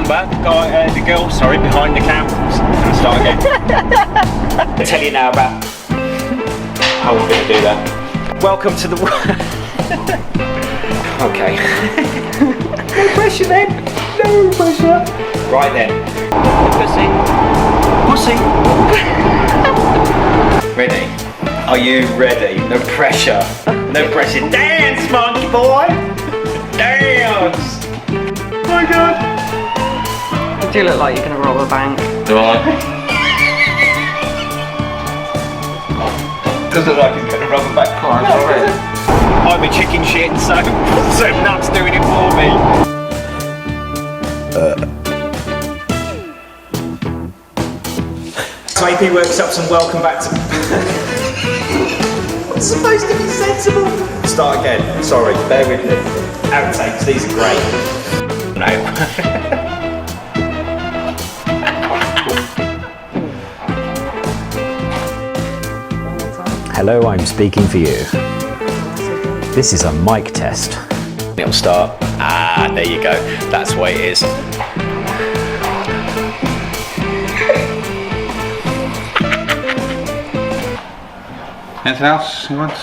back. The girl, sorry, behind the cam. And start again. I'll tell you now about how we're going to do that. Welcome to the... Okay. No pressure then. No pressure. Right then. Pussy. Pussy. Ready? Are you ready? No pressure. No pressure. Dance, monkey boy. Dance. Oh my god. You do look like you're going to rob a bank. Do I? Does look like he's going to rob a bank. Come on, alright. I'm a chicken shit, so Nut's doing it for me. So AP Workshops and welcome back to... It's supposed to be sensible. Start again. Sorry, bear with me. Outtakes, these are great. No. Hello, I'm speaking for you. This is a mic test. It'll start. Ah, there you go. That's the way it is. Anything else you want?